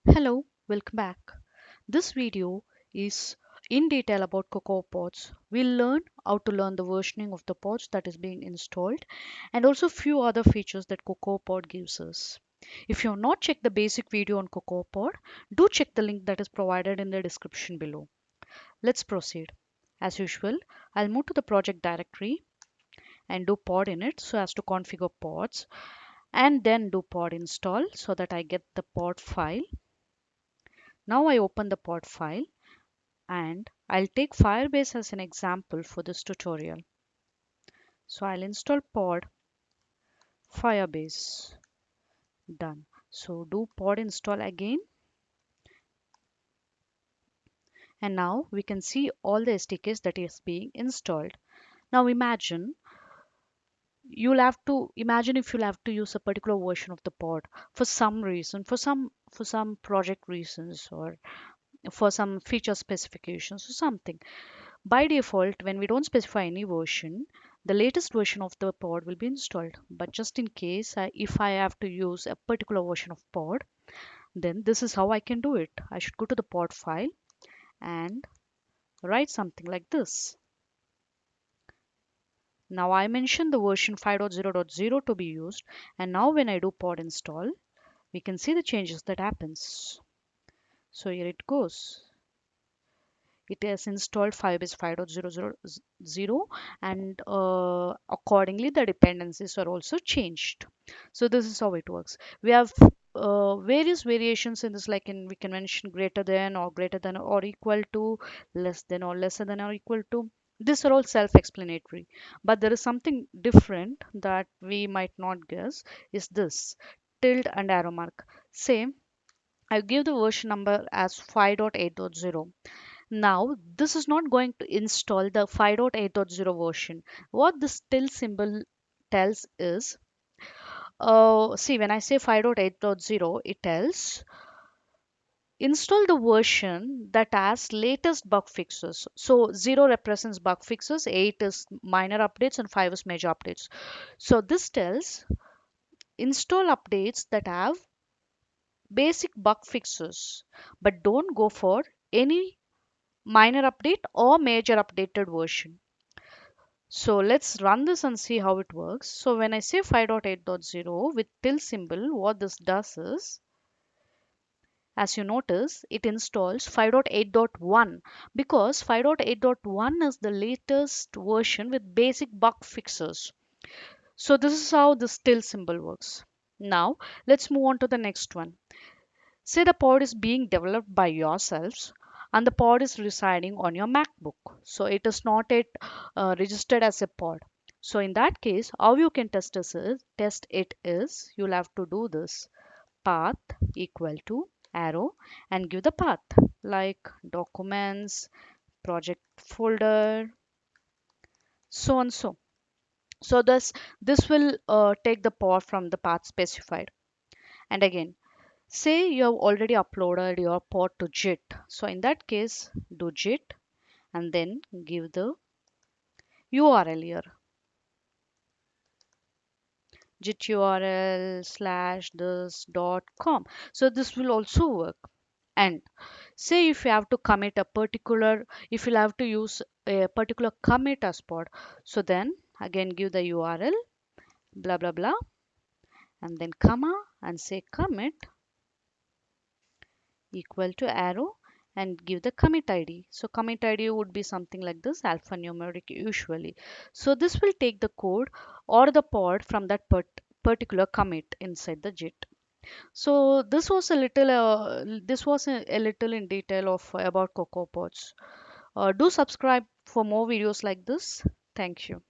Hello, welcome back. This video is in detail about Cocoapods. We'll learn how to learn the versioning of the pods that is being installed and also few other features that Cocoapod gives us. If you have not checked the basic video on Cocoapod, do check the link that is provided in the description below. Let's proceed. As usual, I'll move to the project directory and do pod in it so as to configure pods and then do pod install so that I get the pod file. Now I open the pod file and I'll take Firebase as an example for this tutorial. So I'll install pod Firebase. Done. So do pod install again, and now we can see all the SDKs that is being installed. Now imagine if you'll have to use a particular version of the pod for some reason, for some project reasons or for some feature specifications or something. By default, when we don't specify any version, the latest version of the pod will be installed. But just in case, if I have to use a particular version of pod, then this is how I can do it. I should go to the pod file and write something like this. Now I mentioned the version 5.0.0 to be used, and now when I do pod install, we can see the changes that happens. So here it goes. It has installed Firebase 5.0.0 and accordingly the dependencies are also changed. So this is how it works. We have various variations in this, like we can mention greater than or equal to, less than or lesser than or equal to. These are all self-explanatory, but there is something different that we might not guess is this tilde and arrow mark. Say I give the version number as 5.8.0. Now, this is not going to install the 5.8.0 version. What this tilde symbol tells is, see, when I say 5.8.0, it tells install the version that has latest bug fixes. So 0 represents bug fixes, 8 is minor updates, and 5 is major updates. So this tells install updates that have basic bug fixes, but don't go for any minor update or major updated version. So let's run this and see how it works. So when I say 5.8.0 with tilde symbol, what this does is, as you notice, it installs 5.8.1 because 5.8.1 is the latest version with basic bug fixes. So this is how this tilde symbol works. Now let's move on to the next one. Say the pod is being developed by yourselves and the pod is residing on your MacBook. So it is not yet registered as a pod. So in that case, how you can test it is you'll have to do this path equal to arrow and give the path like documents, project folder, so on so. So this will take the pod from the path specified. And again, say you have already uploaded your pod to JIT. So in that case, do JIT and then give the URL here. JIT URL slash this dot com. So this will also work. And say if you have to commit a particular, if you have to use a particular commit as pod. So then again give the URL, blah, blah, blah, and then comma and say commit equal to arrow and give the commit ID. So commit ID would be something like this, alphanumeric usually. So this will take the code or the pod from that particular commit inside the JIT. So this was a little in detail of about CocoaPods. Do subscribe for more videos like this. Thank you.